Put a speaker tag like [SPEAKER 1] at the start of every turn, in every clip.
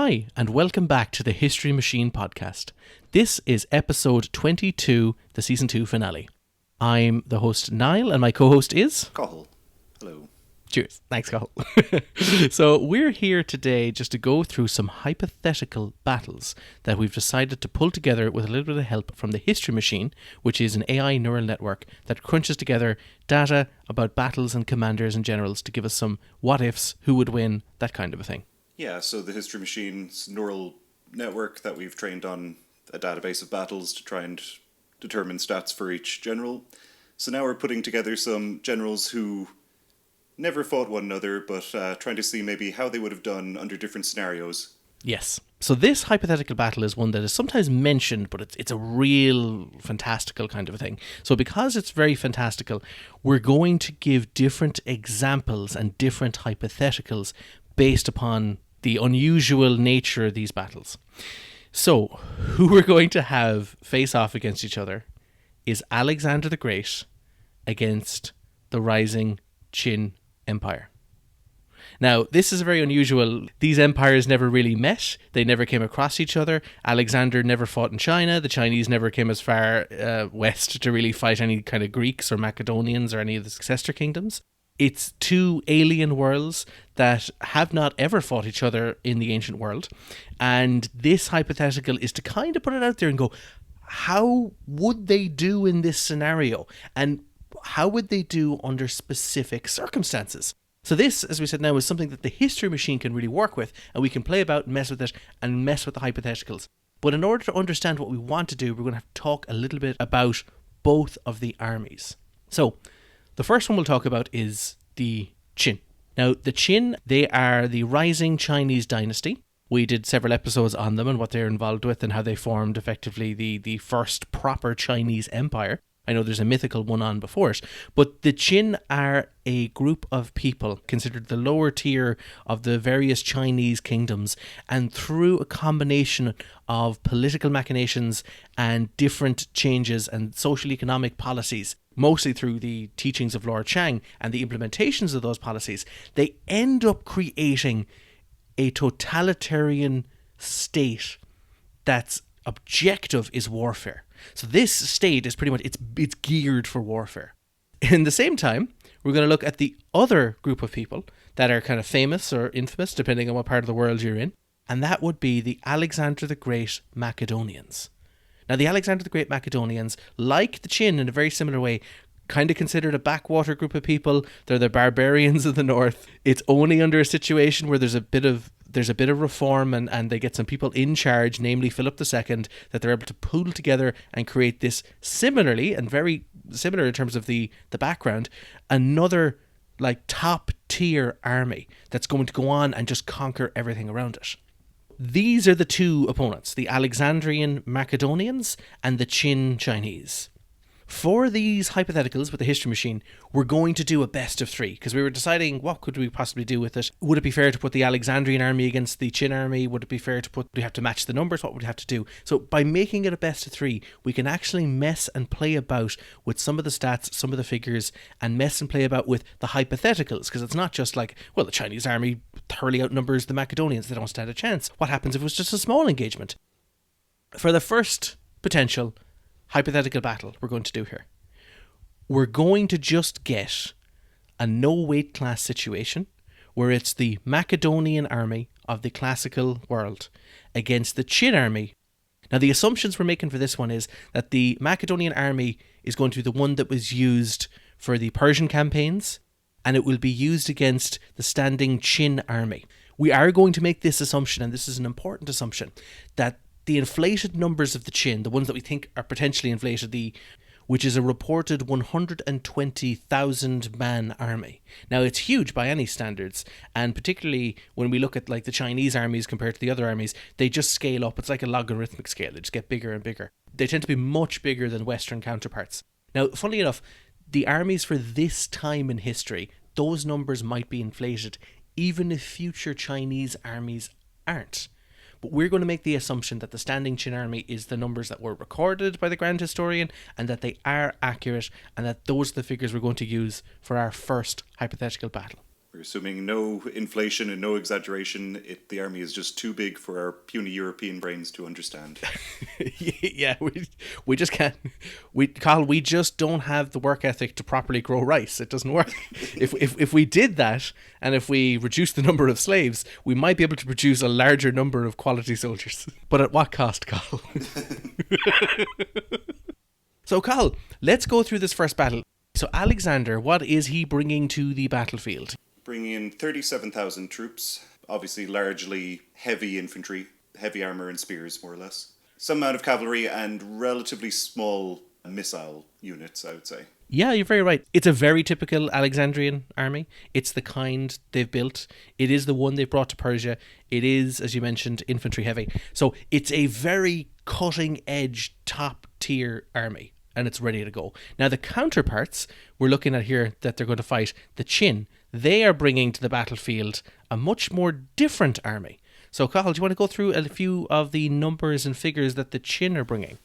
[SPEAKER 1] Hi, and welcome back to the History Machine podcast. This is episode 22, the season 2 finale. I'm the host, Niall, and my co-host is...
[SPEAKER 2] Cathal. Hello.
[SPEAKER 1] Cheers. Thanks, Cathal. So we're here today just to go through some hypothetical battles that we've decided to pull together with a little bit of help from the History Machine, which is an AI neural network that crunches together data about battles and commanders and generals to give us some what-ifs, who would win, that kind of a thing.
[SPEAKER 2] Yeah, so the History Machine's neural network that we've trained on a database of battles to try and determine stats for each general. So now we're putting together some generals who never fought one another, but trying to see maybe how they would have done under different scenarios.
[SPEAKER 1] Yes. So this hypothetical battle is one that is sometimes mentioned, but it's a real fantastical kind of a thing. So because it's very fantastical, we're going to give different examples and different hypotheticals based upon the unusual nature of these battles. So who we're going to have face off against each other is Alexander the Great against the rising Qin Empire. Now, this is very unusual. These empires never really met. They never came across each other. Alexander never fought in China. The Chinese never came as far west to really fight any kind of Greeks or Macedonians or any of the successor kingdoms. It's two alien worlds that have not ever fought each other in the ancient world. And this hypothetical is to kind of put it out there and go, how would they do in this scenario? And how would they do under specific circumstances? So this, as we said now, is something that the History Machine can really work with, and we can play about, mess with it, and mess with the hypotheticals. But in order to understand what we want to do, we're going to have to talk a little bit about both of the armies. So the first one we'll talk about is the Qin. Now, the Qin, they are the rising Chinese dynasty. We did several episodes on them and what they're involved with and how they formed effectively the first proper Chinese empire. I know there's a mythical one on before it, but the Qin are a group of people considered the lower tier of the various Chinese kingdoms, and through a combination of political machinations and different changes and social economic policies, mostly through the teachings of Lord Chang and the implementations of those policies, they end up creating a totalitarian state that's objective is warfare. So this state is pretty much, it's geared for warfare. In the same time, we're going to look at the other group of people that are kind of famous or infamous, depending on what part of the world you're in, and that would be the Alexander the Great Macedonians. Now, the Alexander the Great Macedonians, like the Qin in a very similar way, kind of considered a backwater group of people. They're the barbarians of the north. It's only under a situation where there's a bit of reform and they get some people in charge, namely Philip II, that they're able to pull together and create this similarly, and very similar in terms of the background, another like top tier army that's going to go on and just conquer everything around it. These are the two opponents, the Alexandrian Macedonians and the Qin Chinese. For these hypotheticals with the History Machine, we're going to do a best of three, because we were deciding what could we possibly do with it. Would it be fair to put the Alexandrian army against the Qin army? Would it be fair to put, we have to match the numbers? What would we have to do? So by making it a best of three, we can actually mess and play about with some of the stats, some of the figures, and mess and play about with the hypotheticals, because it's not just like, well, the Chinese army thoroughly outnumbers the Macedonians, they don't stand a chance. What happens if it was just a small engagement? For the first potential hypothetical battle we're going to do here, we're going to just get a no weight class situation where it's the Macedonian army of the classical world against the Qin army. Now, the assumptions we're making for this one is that the Macedonian army is going to be the one that was used for the Persian campaigns, and it will be used against the standing Qin army. We are going to make this assumption, and this is an important assumption, that the inflated numbers of the Qin, the ones that we think are potentially inflated, which is a reported 120,000 man army. Now, it's huge by any standards, and particularly when we look at like the Chinese armies compared to the other armies, they just scale up. It's like a logarithmic scale. They just get bigger and bigger. They tend to be much bigger than Western counterparts. Now, funnily enough, the armies for this time in history, those numbers might be inflated, even if future Chinese armies aren't. But we're going to make the assumption that the standing Qin army is the numbers that were recorded by the Grand Historian, and that they are accurate, and that those are the figures we're going to use for our first hypothetical battle.
[SPEAKER 2] We're assuming no inflation and no exaggeration. The army is just too big for our puny European brains to understand.
[SPEAKER 1] Yeah, we just can't. Carl, we just don't have the work ethic to properly grow rice. It doesn't work. If we did that, and if we reduced the number of slaves, we might be able to produce a larger number of quality soldiers. But at what cost, Carl? So, Carl, let's go through this first battle. So, Alexander, what is he bringing to the battlefield?
[SPEAKER 2] Bringing in 37,000 troops, obviously largely heavy infantry, heavy armour and spears, more or less. Some amount of cavalry and relatively small missile units, I would say.
[SPEAKER 1] Yeah, you're very right. It's a very typical Alexandrian army. It's the kind they've built. It is the one they've brought to Persia. It is, as you mentioned, infantry heavy. So it's a very cutting-edge, top-tier army, and it's ready to go. Now, the counterparts we're looking at here that they're going to fight, the Qin, they are bringing to the battlefield a much more different army. So, Cathal, do you want to go through a few of the numbers and figures that the Qin are bringing?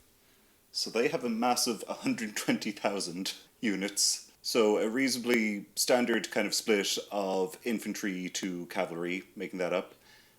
[SPEAKER 2] So they have a massive 120,000 units. So a reasonably standard kind of split of infantry to cavalry, making that up.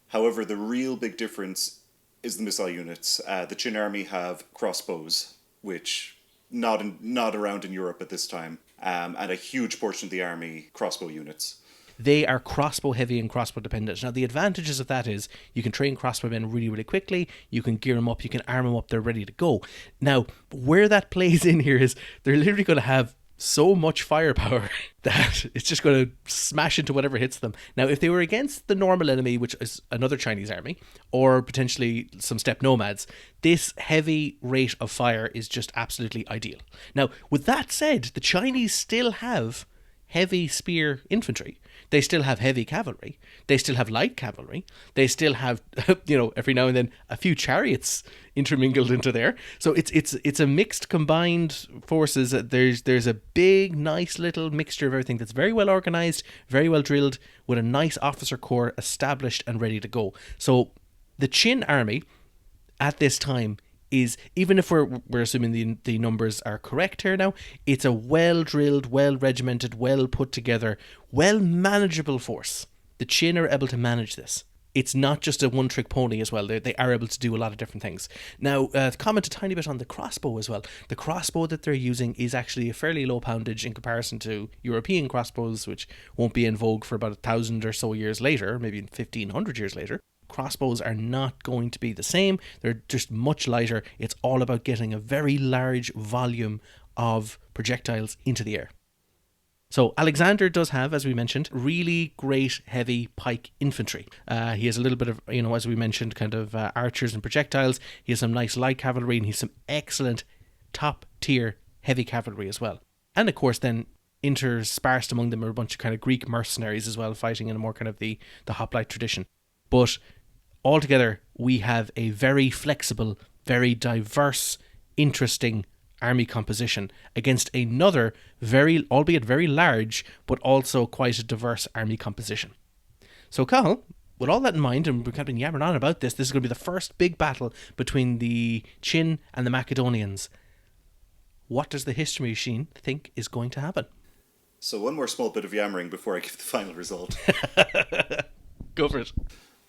[SPEAKER 2] However, the real big difference is the missile units. The Qin army have crossbows, which not around in Europe at this time, and a huge portion of the army crossbow units.
[SPEAKER 1] They are crossbow heavy and crossbow dependent. Now, the advantages of that is you can train crossbowmen really, really quickly. You can gear them up. You can arm them up. They're ready to go. Now, where that plays in here is they're literally going to have so much firepower that it's just going to smash into whatever hits them. Now, if they were against the normal enemy, which is another Chinese army, or potentially some steppe nomads, this heavy rate of fire is just absolutely ideal. Now, with that said, the Chinese still have heavy spear infantry. They still have heavy cavalry. They still have light cavalry. They still have, every now and then a few chariots intermingled into there. So it's a mixed combined forces. There's a big, nice little mixture of everything that's very well organized, very well drilled, with a nice officer corps established and ready to go. So the Qin army at this time is, even if we're assuming the numbers are correct here now, it's a well-drilled, well-regimented, well-put-together, well-manageable force. The Qin are able to manage this. It's not just a one-trick pony as well. They are able to do a lot of different things. Now, comment a tiny bit on the crossbow as well. The crossbow that they're using is actually a fairly low poundage in comparison to European crossbows, which won't be in vogue for about 1,000 or so years later, maybe 1,500 years later. Crossbows are not going to be the same. They're just much lighter. It's all about getting a very large volume of projectiles into the air. So Alexander does have, as we mentioned, really great heavy pike infantry. He has a little bit of, as we mentioned, kind of archers and projectiles. He has some nice light cavalry, and he has some excellent top tier heavy cavalry as well. And of course then interspersed among them are a bunch of kind of Greek mercenaries as well, fighting in a more kind of the hoplite tradition. But altogether, we have a very flexible, very diverse, interesting army composition against another albeit very large, but also quite a diverse army composition. So, Cathal, with all that in mind, and we've kind of been yammering on about this is going to be the first big battle between the Qin and the Macedonians. What does the history machine think is going to happen?
[SPEAKER 2] So one more small bit of yammering before I give the final result.
[SPEAKER 1] Go for it.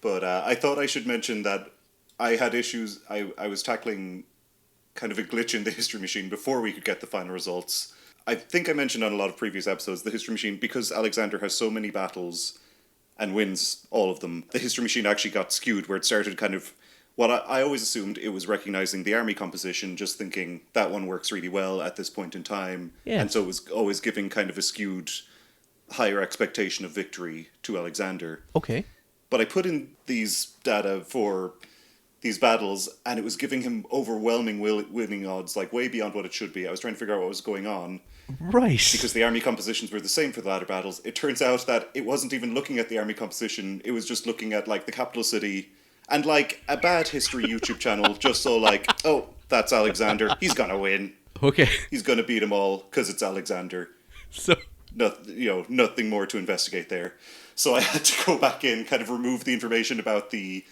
[SPEAKER 2] But I thought I should mention that I had issues. I was tackling kind of a glitch in the history machine before we could get the final results. I think I mentioned on a lot of previous episodes, the history machine, because Alexander has so many battles and wins all of them, the history machine actually got skewed, where it started kind of what I always assumed it was recognizing the army composition, just thinking that one works really well at this point in time. Yeah. And so it was always giving kind of a skewed higher expectation of victory to Alexander.
[SPEAKER 1] Okay.
[SPEAKER 2] But I put in these data for these battles, and it was giving him overwhelming winning odds, like way beyond what it should be. I was trying to figure out what was going on.
[SPEAKER 1] Right.
[SPEAKER 2] Because the army compositions were the same for the latter battles. It turns out that it wasn't even looking at the army composition, it was just looking at, like, the capital city, and, like, a bad history YouTube channel just so, like, oh, that's Alexander, he's gonna win.
[SPEAKER 1] Okay.
[SPEAKER 2] He's gonna beat them all, because it's Alexander.
[SPEAKER 1] So...
[SPEAKER 2] nothing more to investigate there. So I had to go back in, kind of remove the information about the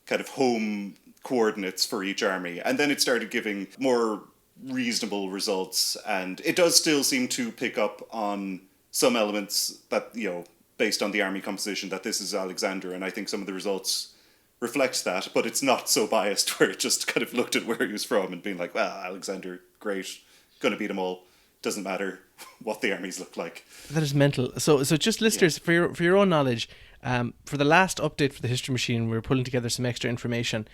[SPEAKER 2] kind of home coordinates for each army. And then it started giving more reasonable results. And it does still seem to pick up on some elements that, based on the army composition that this is Alexander, and I think some of the results reflects that, but it's not so biased where it just kind of looked at where he was from and being like, well, Alexander, great, gonna beat them all. Doesn't matter what the armies look like.
[SPEAKER 1] That is mental. So just listeners, for your own knowledge, for the last update for the History Machine, we were pulling together some extra information.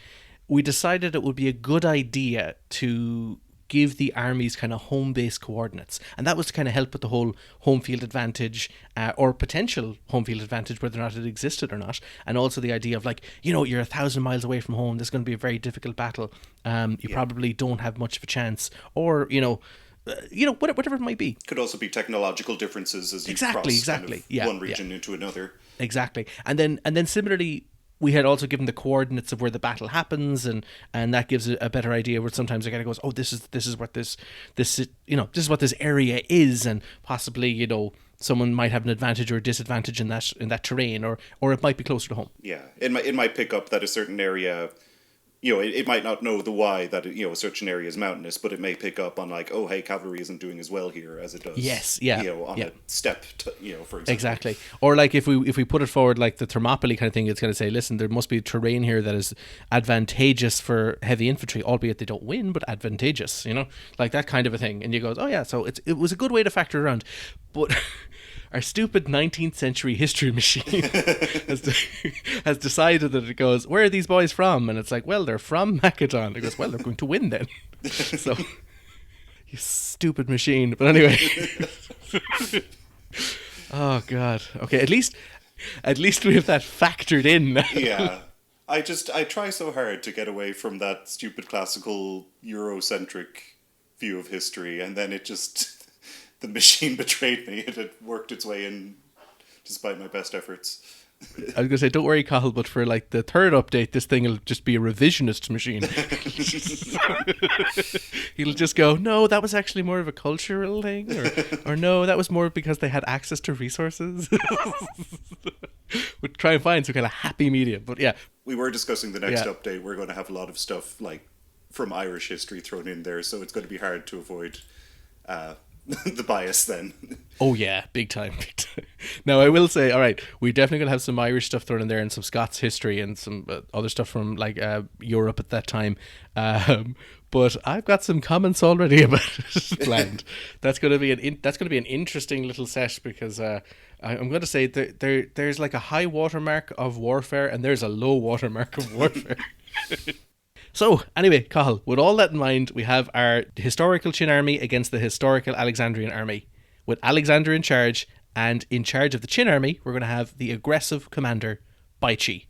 [SPEAKER 1] We decided it would be a good idea to give the armies kind of home base coordinates, and that was to kind of help with the whole home field advantage, or potential home field advantage, whether or not it existed or not, and also the idea of like, you know, you're 1,000 miles away from home, this is going to be a very difficult battle, you probably don't have much of a chance, or whatever it might be.
[SPEAKER 2] Could also be technological differences as you cross kind of one region into another.
[SPEAKER 1] Exactly, and then similarly, we had also given the coordinates of where the battle happens, and that gives a better idea. Where sometimes it kind of goes, oh, this is what this is what this area is, and possibly someone might have an advantage or a disadvantage in that terrain, or it might be closer to home.
[SPEAKER 2] Yeah, it might pick up that a certain area. It might not know the why that such an area is mountainous, but it may pick up on like, oh, hey, cavalry isn't doing as well here as it does.
[SPEAKER 1] Yes, yeah,
[SPEAKER 2] on a step, for example.
[SPEAKER 1] Exactly. Or like if we put it forward like the Thermopylae kind of thing, it's going to say, listen, there must be terrain here that is advantageous for heavy infantry, albeit they don't win, but advantageous. Like that kind of a thing. And you go, oh yeah, so it was a good way to factor around, but. Our stupid 19th century history machine has decided that it goes, where are these boys from? And it's like, well, they're from Macedon. It goes, well, they're going to win then. So, you stupid machine. But anyway. Oh, God. Okay, at least we have that factored in.
[SPEAKER 2] Yeah. I try so hard to get away from that stupid classical Eurocentric view of history, and then it just... The machine betrayed me. It had worked its way in despite my best efforts.
[SPEAKER 1] I was going to say, don't worry, Cathal, but for like the third update, this thing will just be a revisionist machine. He'll just go, no, that was actually more of a cultural thing, or no, that was more because they had access to resources. We'll try and find some kind of happy medium, but yeah.
[SPEAKER 2] We were discussing the next update. We're going to have a lot of stuff like from Irish history thrown in there, so it's going to be hard to avoid the bias then.
[SPEAKER 1] Oh yeah, big time. Now I will say, all right, we're definitely going to have some Irish stuff thrown in there and some Scots history and some other stuff from like Europe at that time. But I've got some comments already about it planned. That's going to be an interesting little set because I'm going to say there's like a high watermark of warfare and there's a low watermark of warfare. So, anyway, Cathal, with all that in mind, we have our historical Qin army against the historical Alexandrian army, with Alexander in charge, and in charge of the Qin army, we're going to have the aggressive commander, Bai Qi.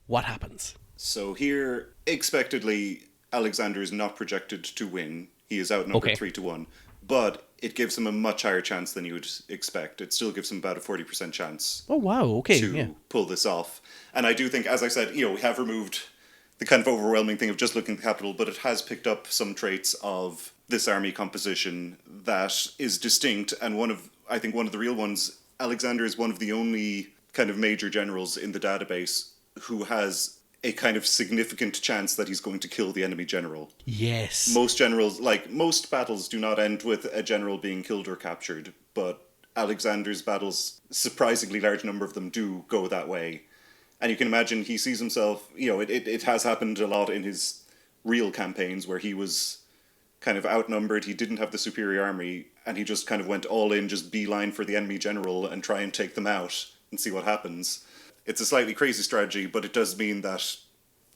[SPEAKER 1] What happens?
[SPEAKER 2] So here, expectedly, Alexander is not projected to win. He is outnumbered 3-1, but it gives him a much higher chance than you would expect. It still gives him about a 40% chance.
[SPEAKER 1] Oh, wow, okay.
[SPEAKER 2] To pull this off. And I do think, as I said, we have removed the kind of overwhelming thing of just looking at the capital, but it has picked up some traits of this army composition that is distinct, and I think one of the real ones, Alexander is one of the only kind of major generals in the database who has a kind of significant chance that he's going to kill the enemy general.
[SPEAKER 1] Yes.
[SPEAKER 2] Most generals, like most battles do not end with a general being killed or captured, but Alexander's battles, surprisingly large number of them do go that way. And you can imagine he sees himself, it has happened a lot in his real campaigns where he was kind of outnumbered, he didn't have the superior army, and he just kind of went all in, just beeline for the enemy general and try and take them out and see what happens. It's a slightly crazy strategy, but it does mean that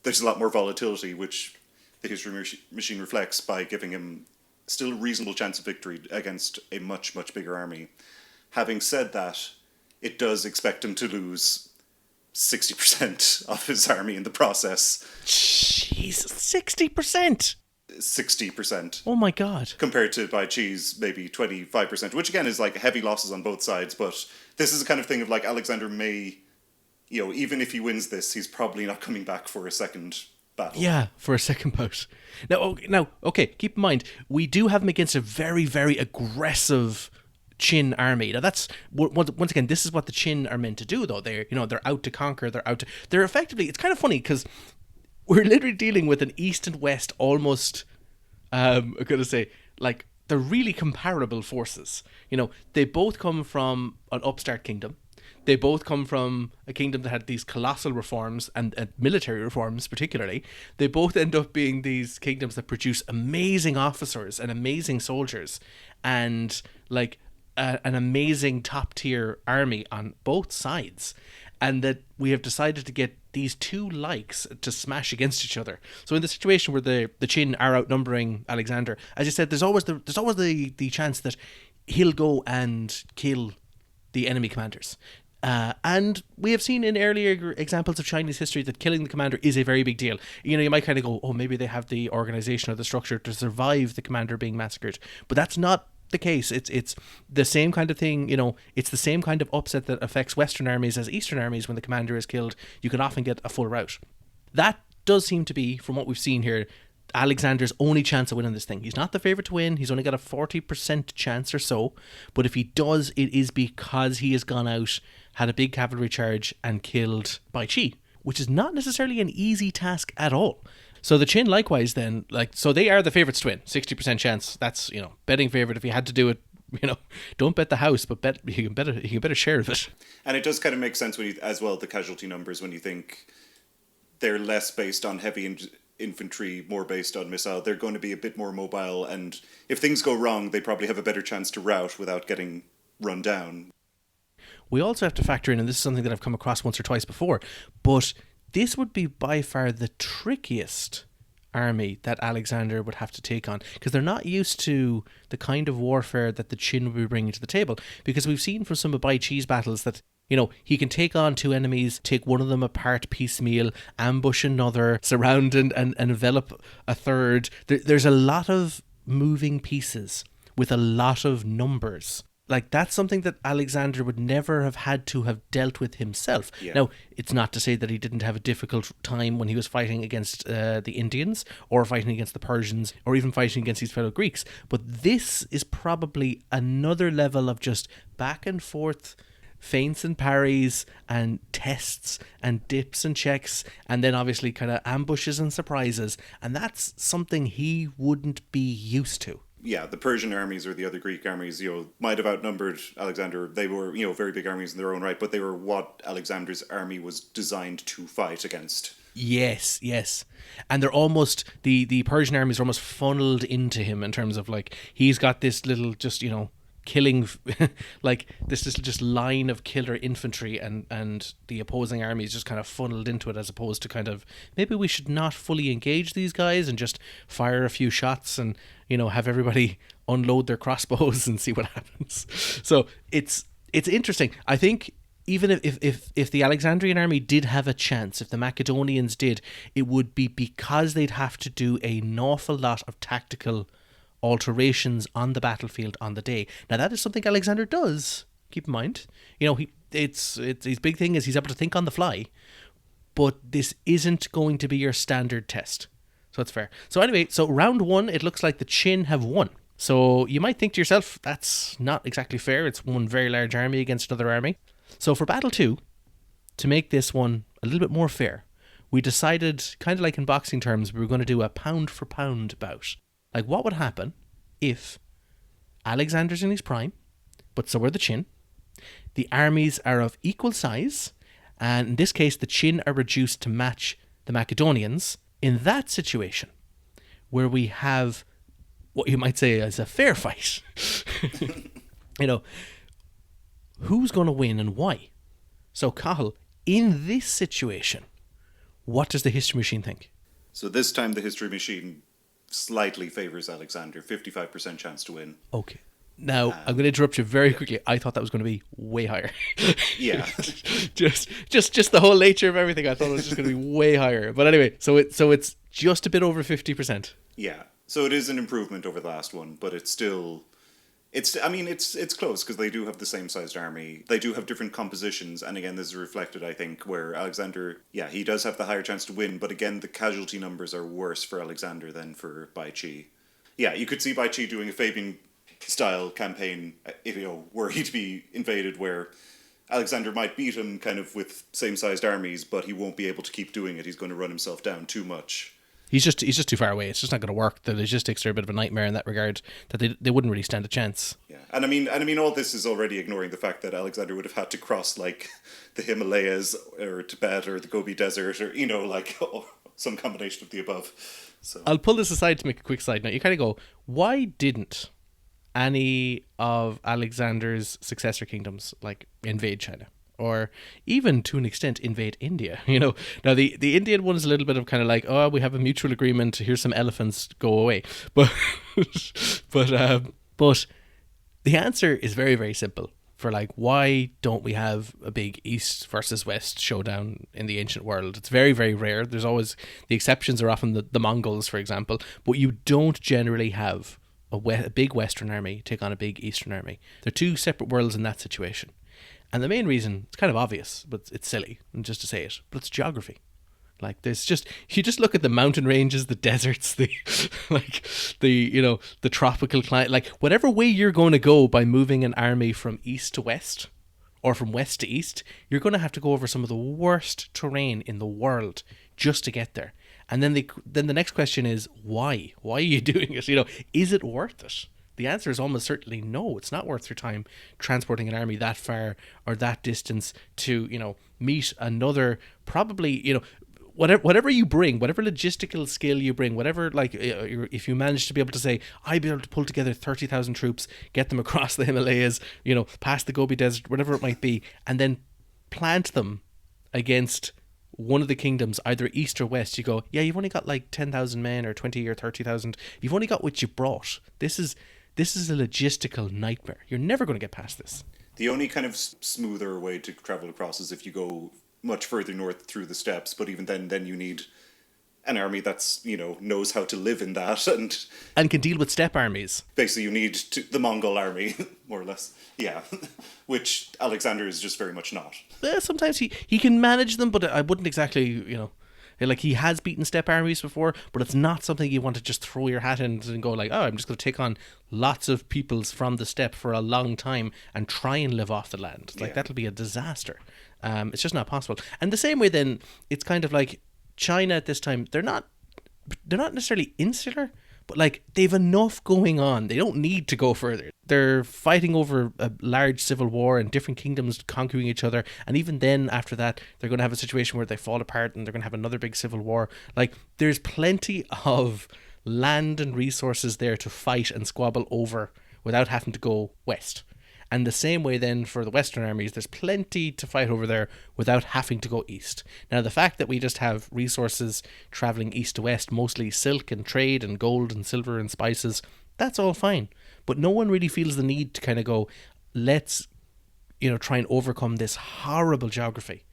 [SPEAKER 2] there's a lot more volatility, which the history machine reflects by giving him still a reasonable chance of victory against a much, much bigger army. Having said that, it does expect him to lose 60% of his army in the process.
[SPEAKER 1] Jesus, 60%?
[SPEAKER 2] 60%.
[SPEAKER 1] Oh my God.
[SPEAKER 2] Compared to Bai Qi's maybe 25%, which again is like heavy losses on both sides, but this is the kind of thing of like Alexander may, even if he wins this, he's probably not coming back for a second battle.
[SPEAKER 1] Yeah, for a second bout. Now, okay, keep in mind, we do have him against a very, very aggressive Qin army. Now that's once again, this is what the Qin are meant to do, though. They're out to conquer. They're effectively. It's kind of funny because we're literally dealing with an east and west almost. I'm gonna say like they're really comparable forces. They both come from an upstart kingdom. They both come from a kingdom that had these colossal reforms and military reforms, particularly. They both end up being these kingdoms that produce amazing officers and amazing soldiers, and like an amazing top tier army on both sides. And that we have decided to get these two likes to smash against each other. So in the situation where the Qin are outnumbering Alexander, as you said, there's always the chance that he'll go and kill the enemy commanders. And we have seen in earlier examples of Chinese history that killing the commander is a very big deal. You know, you might kind of go, oh, maybe they have the organization or the structure to survive the commander being massacred. But that's not the case. It's the same kind of thing, you know, it's the same kind of upset that affects Western armies as Eastern armies. When the commander is killed, you can often get a full rout. That does seem to be, from what we've seen here, Alexander's only chance of winning this thing. He's not the favourite to win. He's only got a 40% chance or so. But if he does, it is because he has gone out, had a big cavalry charge, and killed Bai Qi, which is not necessarily an easy task at all. So the Qin likewise then, so they are the favourites to win. 60% chance. That's, betting favourite. If you had to do it, don't bet the house, but you can bet a share of it.
[SPEAKER 2] And it does kind of make sense when as well, the casualty numbers, when you think they're less based on heavy infantry, more based on missile. They're going to be a bit more mobile, and if things go wrong, they probably have a better chance to rout without getting run down.
[SPEAKER 1] We also have to factor in, and this is something that I've come across once or twice before, but this would be by far the trickiest army that Alexander would have to take on, because they're not used to the kind of warfare that the Qin would be bringing to the table, because we've seen from some of Bai Qi's battles that he can take on two enemies, take one of them apart piecemeal, ambush another, surround and envelop a third. There's a lot of moving pieces with a lot of numbers. Like, that's something that Alexander would never have had to have dealt with himself. Yeah. Now, it's not to say that he didn't have a difficult time when he was fighting against the Indians, or fighting against the Persians, or even fighting against his fellow Greeks. But this is probably another level of just back and forth feints and parries and tests and dips and checks, and then obviously kind of ambushes and surprises. And that's something he wouldn't be used to.
[SPEAKER 2] Yeah, the Persian armies or the other Greek armies, might have outnumbered Alexander. They were, very big armies in their own right, but they were what Alexander's army was designed to fight against.
[SPEAKER 1] Yes. And they're almost, the Persian armies are almost funneled into him in terms of, like, he's got this little just, killing, like this is just line of killer infantry, and the opposing army is just kind of funneled into it, as opposed to kind of, maybe we should not fully engage these guys and just fire a few shots and have everybody unload their crossbows and see what happens. So it's interesting. I think even if the Alexandrian army did have a chance, if the Macedonians did, it would be because they'd have to do an awful lot of tactical alterations on the battlefield on the day. Now, that is something Alexander does. Keep in mind, it's his big thing is he's able to think on the fly. But this isn't going to be your standard test, so that's fair. So anyway, so round one, it looks like the Qin have won. So you might think to yourself, that's not exactly fair. It's one very large army against another army. So for battle two, to make this one a little bit more fair, we decided, kind of like in boxing terms, we were going to do a pound for pound bout. Like, what would happen if Alexander's in his prime, but so are the Qin? The armies are of equal size, and in this case, the Qin are reduced to match the Macedonians. In that situation, where we have what you might say is a fair fight, who's going to win and why? So, Cathal, in this situation, what does the History Machine think?
[SPEAKER 2] So this time the History Machine slightly favours Alexander, 55% chance to win.
[SPEAKER 1] Okay. Now, I'm going to interrupt you very quickly. I thought that was going to be way higher.
[SPEAKER 2] Yeah.
[SPEAKER 1] just the whole nature of everything. I thought it was just going to be way higher. But anyway, so it's just a bit over 50%.
[SPEAKER 2] Yeah. So it is an improvement over the last one, but it's still... It's close, because they do have the same sized army. They do have different compositions, and again, this is reflected, I think, where Alexander, he does have the higher chance to win, but again, the casualty numbers are worse for Alexander than for Bai Qi. Yeah, you could see Bai Qi doing a Fabian-style campaign, were he to be invaded, where Alexander might beat him kind of with same-sized armies, but he won't be able to keep doing it. He's going to run himself down too much.
[SPEAKER 1] He's just too far away. It's just not going to work. The logistics are a bit of a nightmare in that regard. That they wouldn't really stand a chance.
[SPEAKER 2] Yeah, and I mean, all this is already ignoring the fact that Alexander would have had to cross like the Himalayas or Tibet or the Gobi Desert, or like some combination of the above. So
[SPEAKER 1] I'll pull this aside to make a quick side note. You kind of go, why didn't any of Alexander's successor kingdoms like invade China? Or even to an extent invade India, Now the Indian one is a little bit of kind of like, oh, we have a mutual agreement. Here's some elephants, go away. But but the answer is very, very simple. For like, why don't we have a big East versus West showdown in the ancient world? It's very, very rare. There's always, the exceptions are often the Mongols, for example. But you don't generally have a big Western army take on a big Eastern army. They're two separate worlds in that situation. And the main reason, it's kind of obvious, but it's silly, and just to say it, but it's geography. Like, you just look at the mountain ranges, the deserts, the tropical climate, like whatever way you're going to go by moving an army from east to west or from west to east, you're going to have to go over some of the worst terrain in the world just to get there. And then the next question is, why? Why are you doing it? Is it worth it? The answer is almost certainly no. It's not worth your time transporting an army that far or that distance to, meet another, probably, whatever you bring, whatever logistical skill you bring, whatever, like, if you manage to be able to say, I'd be able to pull together 30,000 troops, get them across the Himalayas, past the Gobi Desert, whatever it might be, and then plant them against one of the kingdoms, either east or west, you go, yeah, you've only got like 10,000 men or 20 or 30,000. You've only got what you brought. This is a logistical nightmare. You're never going to get past this.
[SPEAKER 2] The only kind of smoother way to travel across is if you go much further north through the steppes, but even then you need an army that's, knows how to live in that and
[SPEAKER 1] can deal with steppe armies.
[SPEAKER 2] Basically, you need the Mongol army, more or less. Yeah, which Alexander is just very much not.
[SPEAKER 1] Sometimes he can manage them, but I wouldn't exactly, like, he has beaten steppe armies before, but it's not something you want to just throw your hat in and go like, oh, I'm just going to take on lots of peoples from the steppe for a long time and try and live off the land. Like, that'll be a disaster. It's just not possible. And the same way then, it's kind of like China at this time, they're not necessarily insular, but like, they've enough going on. They don't need to go further. They're fighting over a large civil war and different kingdoms conquering each other. And even then, after that, they're going to have a situation where they fall apart and they're going to have another big civil war. Like, there's plenty of land and resources there to fight and squabble over without having to go west. And the same way then for the Western armies, there's plenty to fight over there without having to go east. Now, the fact that we just have resources traveling east to west, mostly silk and trade and gold and silver and spices, that's all fine. But no one really feels the need to kind of go, let's, try and overcome this horrible geography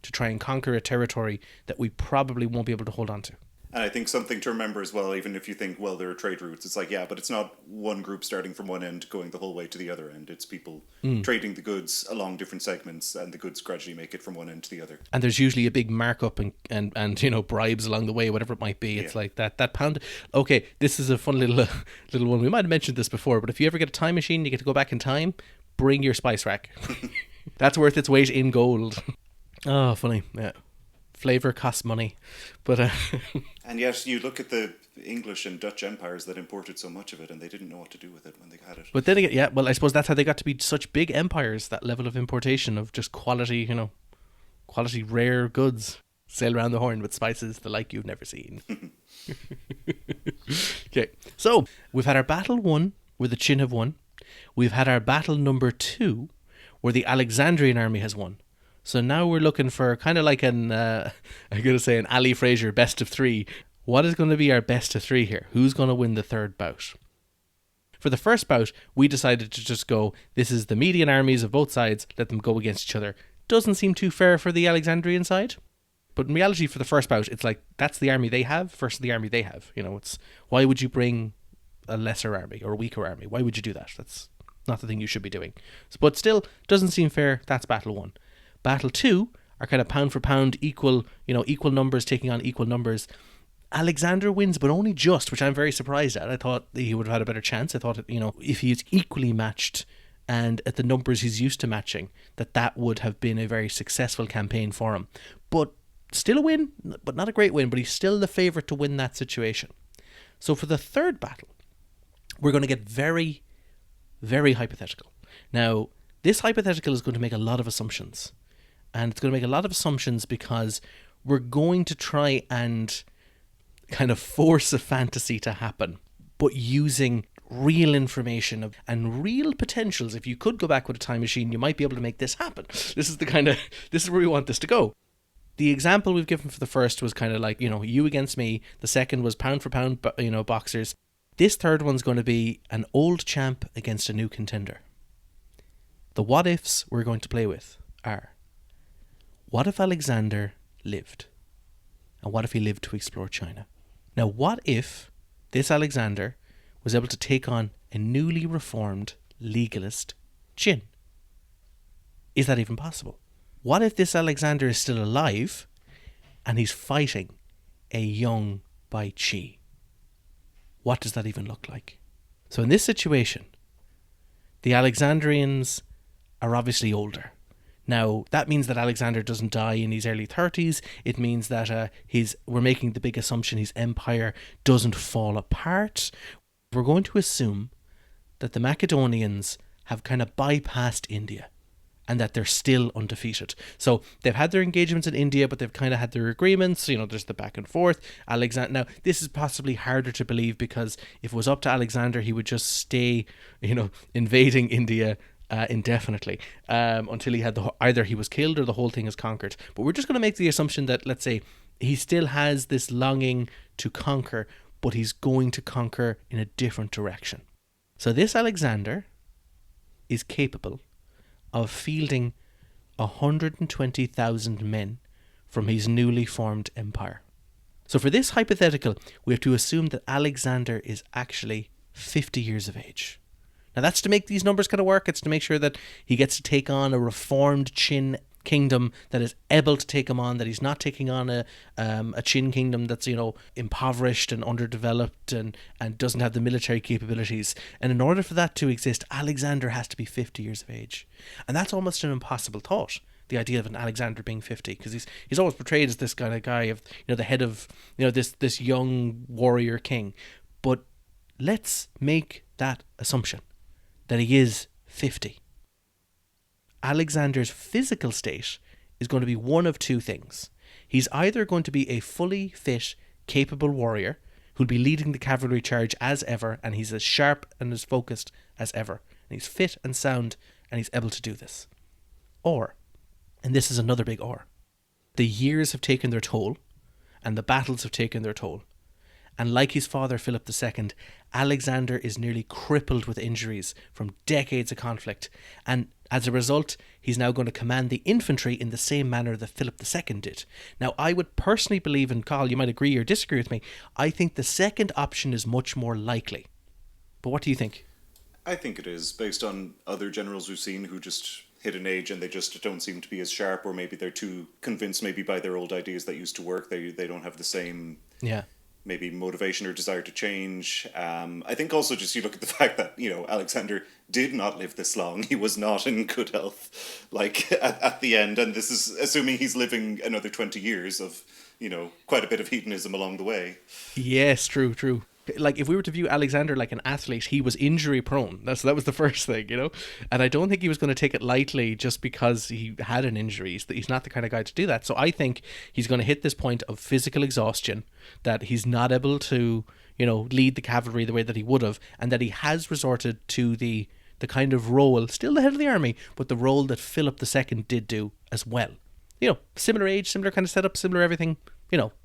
[SPEAKER 1] to try and conquer a territory that we probably won't be able to hold on to.
[SPEAKER 2] And I think something to remember as well, even if you think, well, there are trade routes, it's like, yeah, but it's not one group starting from one end going the whole way to the other end. It's people trading the goods along different segments, and the goods gradually make it from one end to the other.
[SPEAKER 1] And there's usually a big markup and bribes along the way, whatever it might be. It's like that pound. Okay, this is a fun little one. We might have mentioned this before, but if you ever get a time machine, you get to go back in time, bring your spice rack. That's worth its weight in gold. Oh, funny. Yeah. Flavor costs money, but
[SPEAKER 2] and yet you look at the English and Dutch empires that imported so much of it, and they didn't know what to do with it when they had it.
[SPEAKER 1] But then again, yeah, well, I suppose that's how they got to be such big empires. That level of importation of just quality, quality rare goods, sail around the Horn with spices the like you've never seen. Okay, so we've had our battle 1 where the Qin have won. We've had our battle number 2 where the Alexandrian army has won. So now we're looking for kind of like an Ali Fraser best of 3. What is going to be our best of 3 here? Who's going to win the third bout? For the first bout, we decided to just go, this is the median armies of both sides, let them go against each other. Doesn't seem too fair for the Alexandrian side. But in reality, for the first bout, it's like, that's the army they have versus the army they have. It's, why would you bring a lesser army or a weaker army? Why would you do that? That's not the thing you should be doing. But still, doesn't seem fair. That's battle 1. Battle 2 are kind of pound for pound, equal numbers taking on equal numbers. Alexander wins, but only just, which I'm very surprised at. I thought he would have had a better chance. I thought, if he's equally matched and at the numbers he's used to matching, that would have been a very successful campaign for him. But Still a win, but not a great win, but he's still the favourite to win that situation. So for the third battle, we're going to get very, very hypothetical. Now, this hypothetical is going to make a lot of assumptions. And it's going to make a lot of assumptions because we're going to try and kind of force a fantasy to happen, but using real information and real potentials. If you could go back with a time machine, you might be able to make this happen. This is where we want this to go. The example we've given for the first was kind of like, you against me. The second was pound for pound, boxers. This third one's going to be an old champ against a new contender. The what ifs we're going to play with are, what if Alexander lived? And what if he lived to explore China? Now, what if this Alexander was able to take on a newly reformed legalist Qin? Is that even possible? What if this Alexander is still alive and he's fighting a young Bai Qi? What does that even look like? So in this situation, the Alexandrians are obviously older. Now, that means that Alexander doesn't die in his early 30s. It means that we're making the big assumption his empire doesn't fall apart. We're going to assume that the Macedonians have kind of bypassed India and that they're still undefeated. So they've had their engagements in India, but they've kind of had their agreements. There's the back and forth. Now, this is possibly harder to believe because if it was up to Alexander, he would just stay, invading India indefinitely until he had either he was killed or the whole thing is conquered. But we're just going to make the assumption that, let's say, he still has this longing to conquer, but he's going to conquer in a different direction. So this Alexander is capable of fielding 120,000 men from his newly formed empire. So for this hypothetical, we have to assume that Alexander is actually 50 years of age. Now that's to make these numbers kind of work. It's to make sure that he gets to take on a reformed Qin kingdom that is able to take him on, that he's not taking on a Qin kingdom that's, impoverished and underdeveloped and doesn't have the military capabilities. And in order for that to exist, Alexander has to be 50 years of age. And that's almost an impossible thought, the idea of an Alexander being 50, because he's always portrayed as this kind of guy of, the head of, this young warrior king. But let's make that assumption that he is 50. Alexander's physical state is going to be one of two things. He's either going to be a fully fit, capable warrior who'll be leading the cavalry charge as ever, and he's as sharp and as focused as ever. And he's fit and sound, and he's able to do this. Or, and this is another big or, the years have taken their toll, and the battles have taken their toll. And like his father, Philip II, Alexander is nearly crippled with injuries from decades of conflict. And as a result, he's now going to command the infantry in the same manner that Philip II did. Now, I would personally believe, and Carl, you might agree or disagree with me, I think the second option is much more likely. But what do you think?
[SPEAKER 2] I think it is, based on other generals we've seen who just hit an age and they just don't seem to be as sharp, or maybe they're too convinced maybe by their old ideas that used to work. They don't have the same...
[SPEAKER 1] Yeah.
[SPEAKER 2] Maybe motivation or desire to change. I think also just you look at the fact that, Alexander did not live this long. He was not in good health, at the end. And this is assuming he's living another 20 years of, quite a bit of hedonism along the way.
[SPEAKER 1] Yes, true. Like, if we were to view Alexander like an athlete, he was injury prone. That was the first thing, And I don't think he was going to take it lightly just because he had an injury. He's not the kind of guy to do that. So I think he's going to hit this point of physical exhaustion, that he's not able to, lead the cavalry the way that he would have, and that he has resorted to the kind of role, still the head of the army, but the role that Philip II did do as well. Similar age, similar kind of setup, similar everything,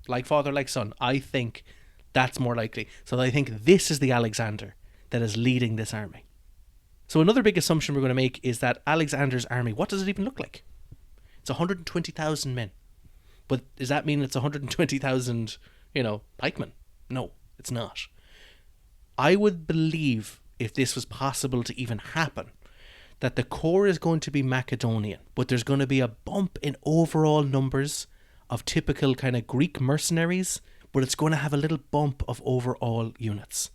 [SPEAKER 1] like father, like son. I think that's more likely. So I think this is the Alexander that is leading this army. So another big assumption we're going to make is that Alexander's army, what does it even look like? It's 120,000 men. But does that mean it's 120,000, pikemen? No, it's not. I would believe, if this was possible to even happen, that the core is going to be Macedonian, but there's going to be a bump in overall numbers of typical kind of Greek mercenaries, but it's going to have a little bump of overall units.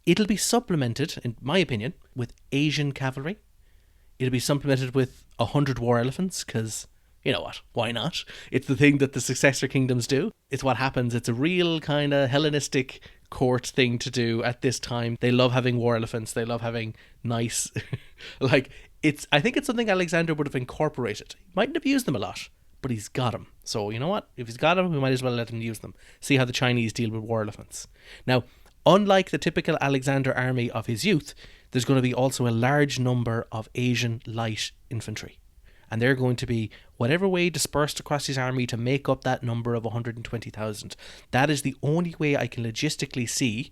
[SPEAKER 1] It'll be supplemented, in my opinion, with Asian cavalry. It'll be supplemented with 100 war elephants, because, you know what, why not? It's the thing that the successor kingdoms do. It's what happens. It's a real kind of Hellenistic court thing to do at this time. They love having war elephants. They love having nice, like, I think it's something Alexander would have incorporated. He mightn't have used them a lot, but he's got them. So you know what? If he's got them, we might as well let him use them. See how the Chinese deal with war elephants. Now, unlike the typical Alexander army of his youth, there's going to be also a large number of Asian light infantry. And they're going to be whatever way dispersed across his army to make up that number of 120,000. That is the only way I can logistically see.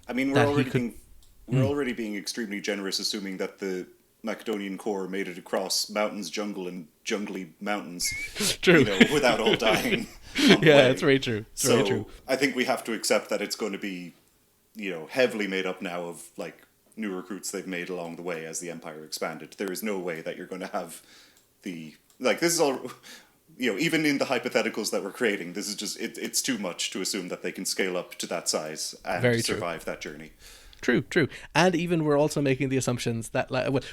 [SPEAKER 2] I mean, we're already being extremely generous, assuming that the Macedonian corps made it across mountains, jungle, and jungly mountains.
[SPEAKER 1] True.
[SPEAKER 2] Without all dying.
[SPEAKER 1] Yeah, it's very true.
[SPEAKER 2] Very
[SPEAKER 1] true.
[SPEAKER 2] I think we have to accept that it's going to be, heavily made up now of like new recruits they've made along the way as the empire expanded. There is no way that you're going to have this is all, even in the hypotheticals that we're creating, this is just, it's too much to assume that they can scale up to that size and survive that journey.
[SPEAKER 1] True. And even we're also making the assumptions that,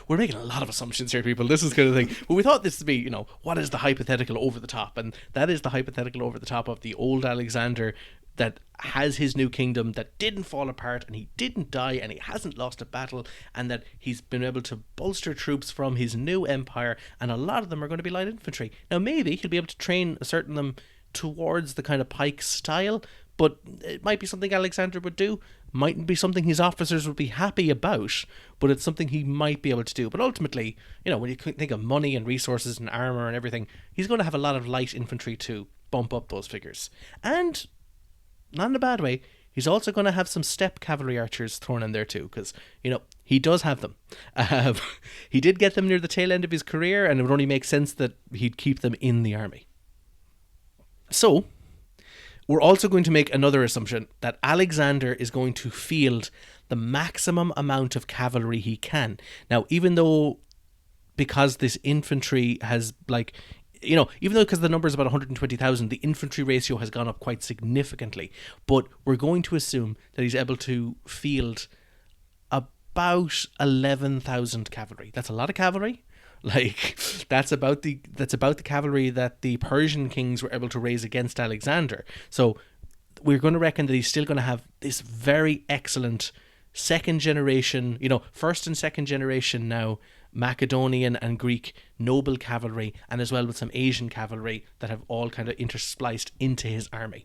[SPEAKER 1] we're making a lot of assumptions here, people. This is kind of thing. But we thought this to be, what is the hypothetical over the top? And that is the hypothetical over the top of the old Alexander that has his new kingdom, that didn't fall apart, and he didn't die, and he hasn't lost a battle, and that he's been able to bolster troops from his new empire, and a lot of them are going to be light infantry. Now, maybe he'll be able to train certain them towards the kind of pike style, but it might be something Alexander would do, mightn't be something his officers would be happy about, but it's something he might be able to do. But ultimately, when you think of money and resources and armour and everything, he's going to have a lot of light infantry to bump up those figures. And not in a bad way, he's also going to have some steppe cavalry archers thrown in there too, because, he does have them. He did get them near the tail end of his career, and it would only make sense that he'd keep them in the army. So, we're also going to make another assumption that Alexander is going to field the maximum amount of cavalry he can. Now, even though, because this infantry has, even though because the number is about 120,000, the infantry ratio has gone up quite significantly. But we're going to assume that he's able to field about 11,000 cavalry. That's a lot of cavalry. That's about the cavalry that the Persian kings were able to raise against Alexander. So we're going to reckon that he's still going to have this very excellent second generation, first and second generation now, Macedonian and Greek noble cavalry, and as well with some Asian cavalry that have all kind of interspliced into his army.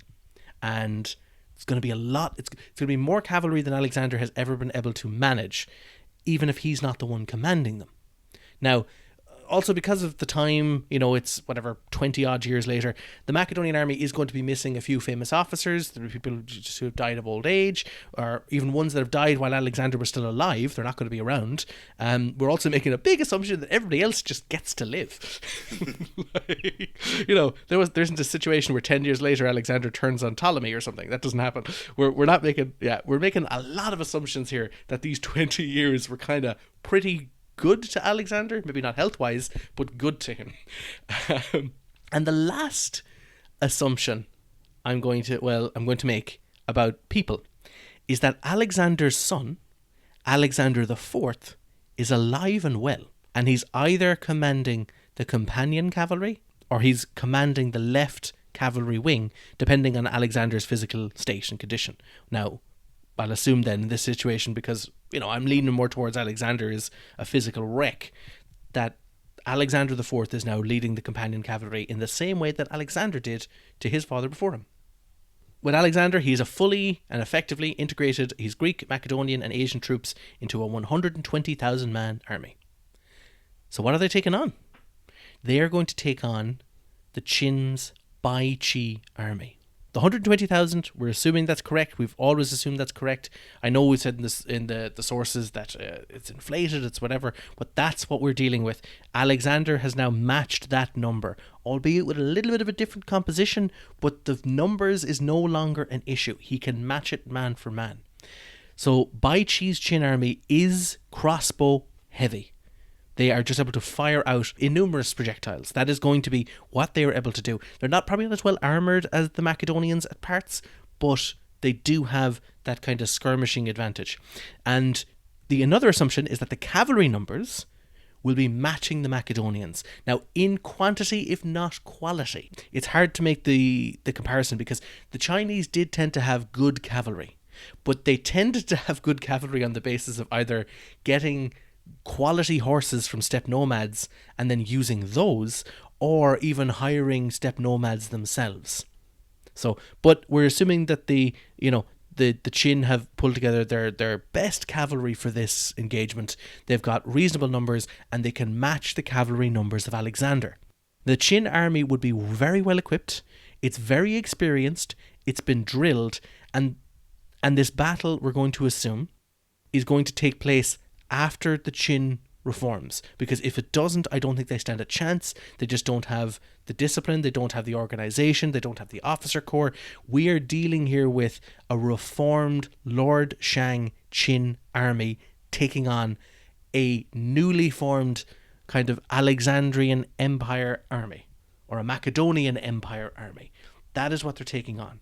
[SPEAKER 1] And it's going to be a lot. It's going to be more cavalry than Alexander has ever been able to manage, even if he's not the one commanding them. Now, also because of the time, it's 20 odd years later, the Macedonian army is going to be missing a few famous officers. There are people just who have died of old age, or even ones that have died while Alexander was still alive. They're not going to be around. We're also making a big assumption that everybody else just gets to live. There isn't a situation where 10 years later Alexander turns on Ptolemy or something. That doesn't happen. We're making a lot of assumptions here that these 20 years were kind of pretty good to Alexander, maybe not health-wise, but good to him. And the last assumption I'm going to make about people is that Alexander's son, Alexander IV, is alive and well, and he's either commanding the companion cavalry or he's commanding the left cavalry wing, depending on Alexander's physical state and condition. Now, I'll assume then in this situation, because I'm leaning more towards Alexander is a physical wreck, that Alexander IV is now leading the companion cavalry in the same way that Alexander did to his father before him. With Alexander, he's a fully and effectively integrated his Greek, Macedonian and Asian troops into a 120,000 man army. So what are they taking on? They are going to take on the Qin's Bai Qi army. The 120,000, we're assuming that's correct. We've always assumed that's correct. I know we said in the sources that it's inflated, it's whatever, but that's what we're dealing with. Alexander has now matched that number, albeit with a little bit of a different composition, but the numbers is no longer an issue. He can match it man for man. So Bai Qi's Qin army is crossbow heavy. They are just able to fire out innumerous projectiles. That is going to be what they are able to do. They're not probably not as well armoured as the Macedonians at parts, but they do have that kind of skirmishing advantage. And another assumption is that the cavalry numbers will be matching the Macedonians. Now, in quantity, if not quality. It's hard to make the comparison because the Chinese did tend to have good cavalry, but they tended to have good cavalry on the basis of either getting quality horses from steppe nomads and then using those, or even hiring steppe nomads themselves. So, but we're assuming that the Qin have pulled together their best cavalry for this engagement. They've got reasonable numbers and they can match the cavalry numbers of Alexander. The Qin army would be very well equipped. It's very experienced. It's been drilled, and this battle, we're going to assume, is going to take place after the Qin reforms, because if it doesn't, I don't think they stand a chance. They just don't have the discipline, they don't have the organization, they don't have the officer corps. We are dealing here with a reformed Lord Shang Qin army taking on a newly formed kind of Alexandrian Empire army, or a Macedonian Empire army. That is what they're taking on.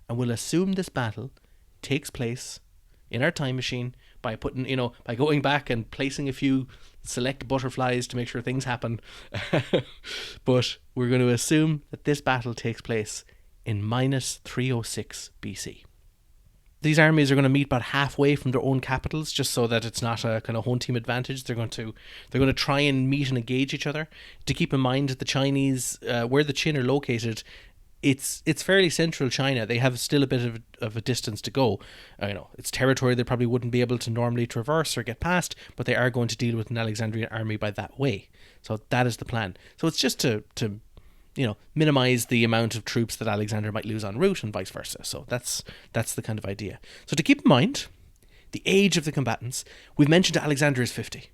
[SPEAKER 1] And we'll assume this battle takes place in our time machine by by going back and placing a few select butterflies to make sure things happen. But we're going to assume that this battle takes place in minus 306 BC. These armies are going to meet about halfway from their own capitals, just so that it's not a kind of home team advantage. They're going to try and meet and engage each other. To keep in mind that the Chinese, where the Qin are located, it's fairly central China. They have still a bit of a distance to go. It's territory they probably wouldn't be able to normally traverse or get past, but they are going to deal with an Alexandrian army by that way. So that is the plan. So it's just to minimize the amount of troops that Alexander might lose en route and vice versa. So that's the kind of idea. So to keep in mind, the age of the combatants, we've mentioned Alexander is 50.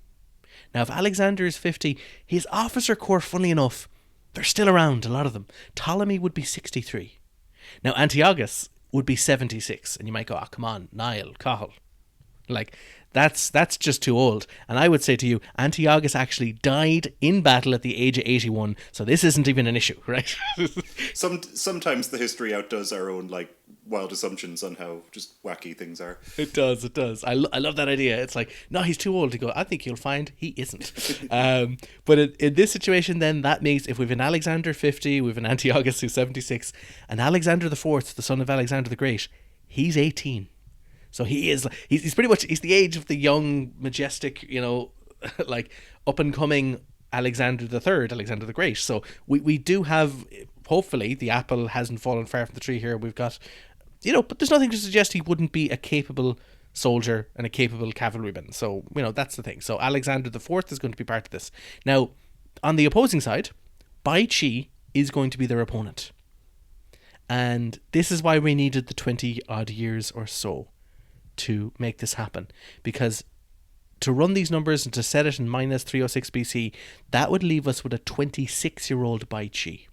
[SPEAKER 1] Now, if Alexander is 50, his officer corps, funnily enough, they're still around, a lot of them. Ptolemy would be 63. Now, Antiochus would be 76. And you might go, oh, come on, Niall, Cathal. That's just too old. And I would say to you, Antiochus actually died in battle at the age of 81. So this isn't even an issue, right?
[SPEAKER 2] Sometimes the history outdoes our own, wild assumptions on how just wacky things are.
[SPEAKER 1] It does. I love that idea. It's like, no, he's too old. You go, I think you'll find he isn't. But in this situation, then, that makes, if we've an Alexander 50, we've an Antiochus who's 76, and Alexander the Fourth, the son of Alexander the Great, he's 18. So he's pretty much, he's the age of the young, majestic, up and coming Alexander the Third, Alexander the Great. So we do have, hopefully, the apple hasn't fallen far from the tree here. We've got, but there's nothing to suggest he wouldn't be a capable soldier and a capable cavalryman. So, that's the thing. So Alexander the Fourth is going to be part of this. Now, on the opposing side, Bai Qi is going to be their opponent. And this is why we needed the 20 odd years or so to make this happen, because to run these numbers and to set it in minus 306 BC, that would leave us with a 26-year-old Bai Qi.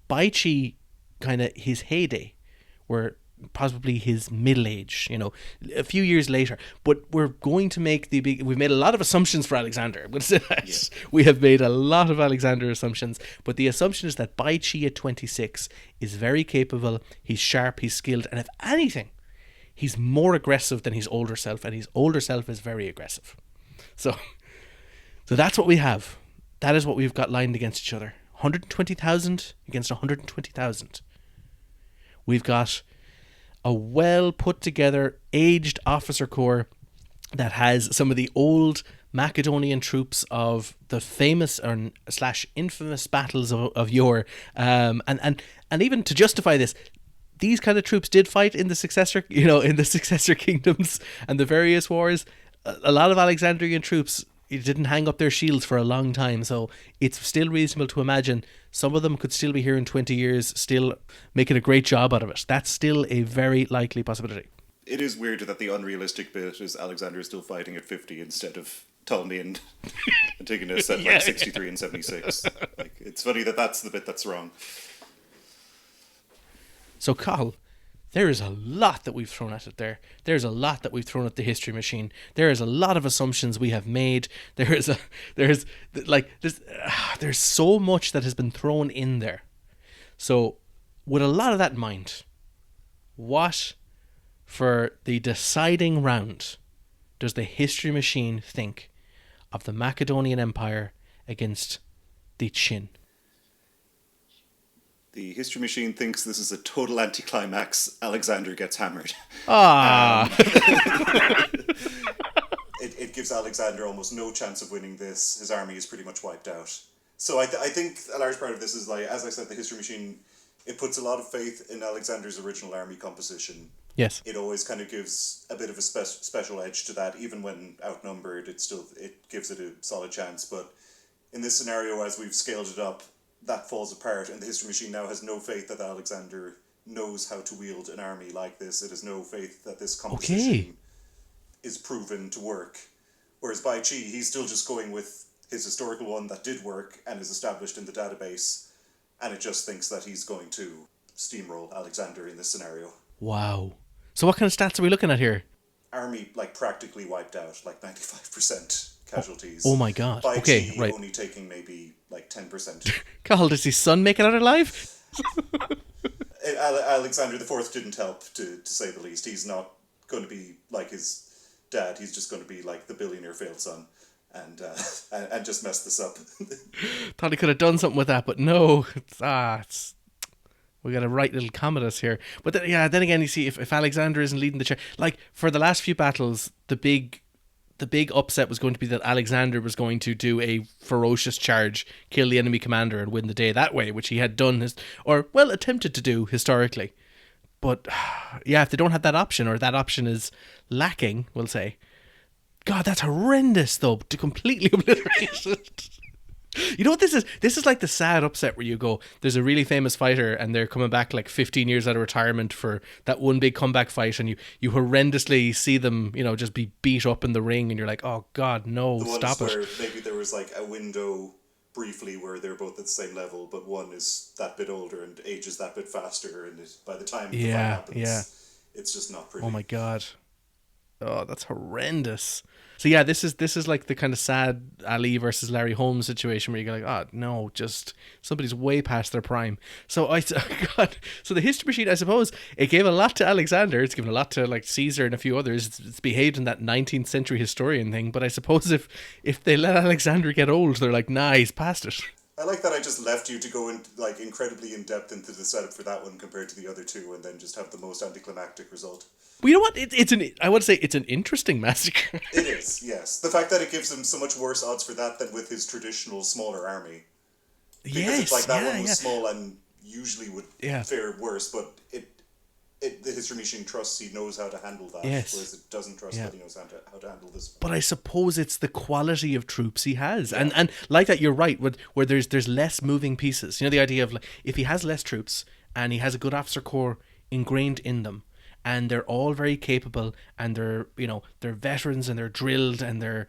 [SPEAKER 1] Bai Qi, kind of his heyday, were possibly his middle age, a few years later. But we're going to make we've made a lot of assumptions for Alexander. I'm going to say that. Yeah. We have made a lot of Alexander assumptions, but the assumption is that Bai Qi at 26 is very capable, he's sharp, he's skilled, and if anything, he's more aggressive than his older self, and his older self is very aggressive. So that's what we have. That is what we've got lined against each other. 120,000 against 120,000. We've got a well put together, aged officer corps that has some of the old Macedonian troops of the famous or / infamous battles of yore. And even to justify this, these kind of troops did fight in the successor kingdoms and the various wars. A lot of Alexandrian troops didn't hang up their shields for a long time, so it's still reasonable to imagine some of them could still be here in 20 years, still making a great job out of it. That's still a very likely possibility.
[SPEAKER 2] It is weird that the unrealistic bit is Alexander is still fighting at 50 instead of Ptolemy and taking a set 63 and 76. It's funny that's the bit that's wrong.
[SPEAKER 1] So, Cathal, there is a lot that we've thrown at it there. There's a lot that we've thrown at the history machine. There is a lot of assumptions we have made. There's so much that has been thrown in there. So, with a lot of that in mind, what, for the deciding round, does the history machine think of the Macedonian Empire against the Qin.
[SPEAKER 2] The History Machine thinks this is a total anticlimax. Alexander gets hammered.
[SPEAKER 1] Ah!
[SPEAKER 2] It gives Alexander almost no chance of winning this. His army is pretty much wiped out. So I think a large part of this is, like, as I said, the History Machine, it puts a lot of faith in Alexander's original army composition.
[SPEAKER 1] Yes.
[SPEAKER 2] It always kind of gives a bit of a special edge to that. Even when outnumbered, it gives it a solid chance. But in this scenario, as we've scaled it up, that falls apart, and the History Machine now has no faith that Alexander knows how to wield an army like this. It has no faith that this composition is proven to work. Whereas Bai Chi, he's still just going with his historical one that did work and is established in the database, and it just thinks that he's going to steamroll Alexander in this scenario.
[SPEAKER 1] Wow. So what kind of stats are we looking at here?
[SPEAKER 2] Army, like, practically wiped out, like 95% casualties.
[SPEAKER 1] Oh my god.
[SPEAKER 2] Bai
[SPEAKER 1] Okay,
[SPEAKER 2] Chi
[SPEAKER 1] right.
[SPEAKER 2] only taking maybe like 10%.
[SPEAKER 1] Cathal, does his son make it out alive?
[SPEAKER 2] Alexander IV didn't help, to say the least. He's not going to be like his dad. He's just going to be like the billionaire failed son, and just mess this up.
[SPEAKER 1] Thought he could have done something with that, but no. We got a right little Commodus here. But then again, you see, if Alexander isn't leading the charge, like for the last few battles, the big upset was going to be that Alexander was going to do a ferocious charge, kill the enemy commander, and win the day that way, which he had done attempted to do historically. But yeah, if they don't have that option, or that option is lacking, we'll say. God, that's horrendous, though, to completely obliterate it. You know what this is? This is like the sad upset where you go, there's a really famous fighter and they're coming back like 15 years out of retirement for that one big comeback fight, and you horrendously see them, just be beat up in the ring, and you're like, oh God, no, stop it.
[SPEAKER 2] Where maybe there was like a window briefly where they're both at the same level, but one is that bit older and ages that bit faster, and by the time the fight happens, it's just not pretty.
[SPEAKER 1] Oh my God. Oh, that's horrendous. So yeah, this is like the kind of sad Ali versus Larry Holmes situation where you go like, oh no, just somebody's way past their prime. So so the History Machine, I suppose, it gave a lot to Alexander. It's given a lot to like Caesar and a few others. It's behaved in that 19th century historian thing. But I suppose if they let Alexander get old, they're like, nah, he's past it.
[SPEAKER 2] I like that I just left you to go in, like, incredibly in depth into the setup for that one compared to the other two, and then just have the most anticlimactic result.
[SPEAKER 1] Well, you know what? I would say it's an interesting massacre.
[SPEAKER 2] It is, yes. The fact that it gives him so much worse odds for that than with his traditional smaller army. Because it's like that one was small and usually would fare worse, but the History Machine trusts he knows how to handle that, whereas it doesn't trust that he knows how to handle this.
[SPEAKER 1] But I suppose it's the quality of troops he has, and like that, you're right. Where there's less moving pieces. The idea of, like, if he has less troops and he has a good officer corps ingrained in them, and they're all very capable, and they're veterans, and they're drilled, and they're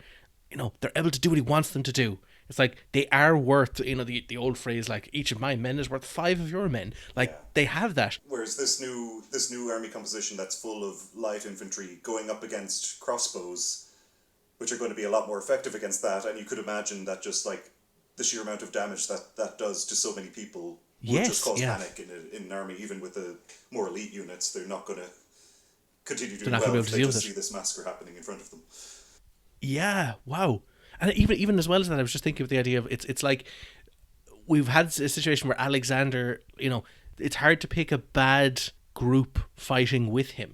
[SPEAKER 1] able to do what he wants them to do. It's like they are worth, the old phrase, like, each of my men is worth 5 of your men. Like, they have that.
[SPEAKER 2] Whereas this new army composition that's full of light infantry going up against crossbows, which are going to be a lot more effective against that, and you could imagine that just, like, the sheer amount of damage that does to so many people would just cause panic in an army. Even with the more elite units, they're not going to continue doing well if they just see this massacre happening in front of them.
[SPEAKER 1] Yeah, wow. And even as well as that, I was just thinking of the idea of it's like we've had a situation where Alexander, it's hard to pick a bad group fighting with him.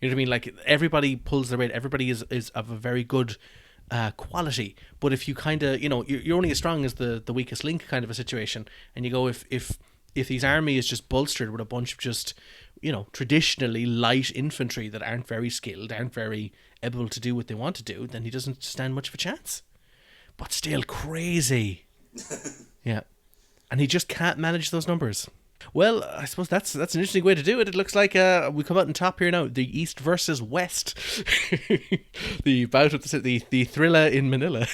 [SPEAKER 1] You know what I mean? Like, everybody pulls their weight. Everybody is of a very good quality. But if you kind of, you're only as strong as the weakest link kind of a situation. And you go, if his army is just bolstered with a bunch of just, traditionally light infantry that aren't very skilled, aren't very able to do what they want to do, then he doesn't stand much of a chance. But still crazy. Yeah. And he just can't manage those numbers. Well, I suppose that's an interesting way to do it. It looks like we come out on top here now. The East versus West. The bout of the thriller in Manila.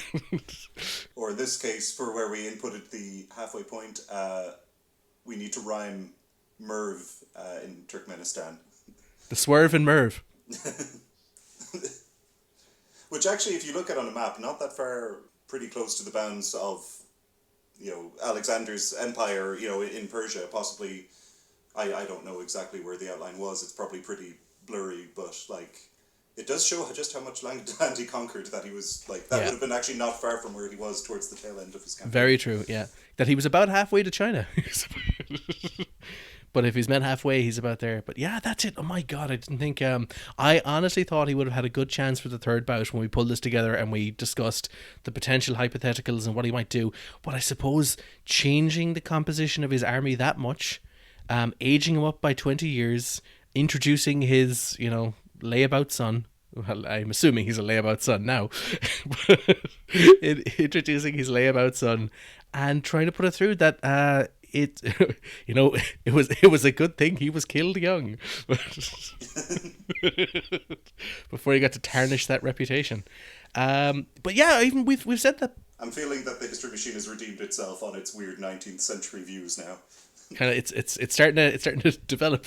[SPEAKER 2] Or in this case, for where we inputted the halfway point, we need to rhyme Merv in Turkmenistan.
[SPEAKER 1] The swerve in Merv.
[SPEAKER 2] Which actually, if you look at it on a map, not that far, pretty close to the bounds of, Alexander's empire, in Persia, possibly. I don't know exactly where the outline was. It's probably pretty blurry, but, like, It does show just how much land he conquered, that he was, like, that
[SPEAKER 1] Yeah.
[SPEAKER 2] would have been actually not far from where he was towards the tail end of his campaign.
[SPEAKER 1] Very true, yeah. That he was about halfway to China. But if he's meant halfway, he's about there. But yeah, that's it. Oh my God, I didn't think... I honestly thought he would have had a good chance for the third bout when we pulled this together and we discussed the potential hypotheticals and what he might do. But I suppose changing the composition of his army that much, aging him up by 20 years, introducing his, layabout son... Well, I'm assuming he's a layabout son now. Introducing his layabout son and trying to put it through that... it was a good thing he was killed young before he got to tarnish that reputation. But yeah, even we've said that.
[SPEAKER 2] I'm feeling that the History Machine has redeemed itself on its weird 19th century views now.
[SPEAKER 1] Kind of, it's starting to develop.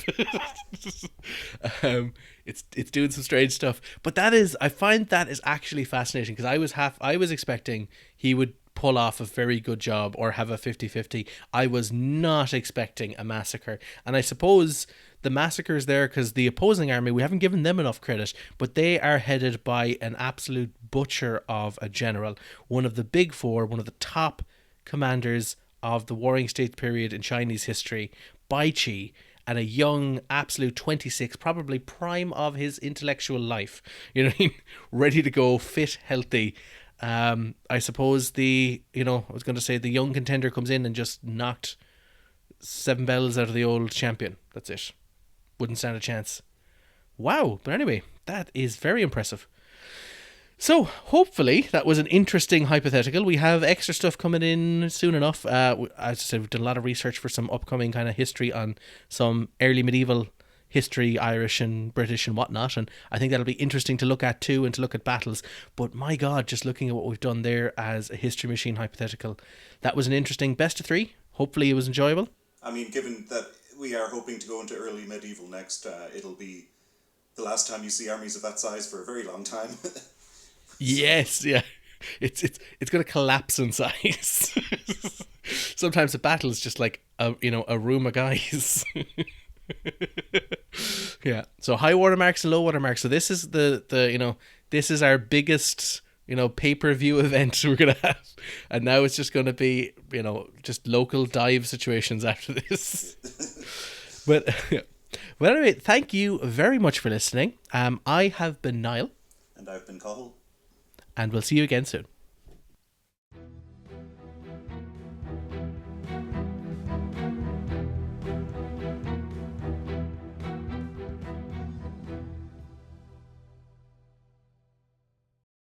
[SPEAKER 1] It's doing some strange stuff, but I find that is actually fascinating, because I was expecting he would pull off a very good job or have a 50-50. I was not expecting a massacre, and I suppose the massacre is there because the opposing army, we haven't given them enough credit, but they are headed by an absolute butcher of a general, one of the big four, one of the top commanders of the Warring States period in Chinese history, Bai Qi, and a young, absolute 26, probably prime of his intellectual life. You know what I mean? Ready to go, fit, healthy. I suppose I was going to say the young contender comes in and just knocked 7 bells out of the old champion. That's it. Wouldn't stand a chance. Wow. But anyway, that is very impressive. So, hopefully, that was an interesting hypothetical. We have extra stuff coming in soon enough. As I said, we've done a lot of research for some upcoming kind of history on some early medieval history, Irish and British and whatnot, and I think that'll be interesting to look at too, and to look at battles. But my God, just looking at what we've done there as a History Machine hypothetical, that was an interesting best of 3. Hopefully it was enjoyable.
[SPEAKER 2] I mean, given that we are hoping to go into early medieval next, it'll be the last time you see armies of that size for a very long time.
[SPEAKER 1] Yes, yeah. It's going to collapse in size. Sometimes a battle is just like a room of guys. Yeah. So high watermarks and low watermarks. So this is this is our biggest pay-per-view event we're gonna have, and now it's just going to be just local dive situations after this. But anyway, thank you very much for listening. I have been Niall,
[SPEAKER 2] and I've been Cathal.
[SPEAKER 1] and we'll see you again soon.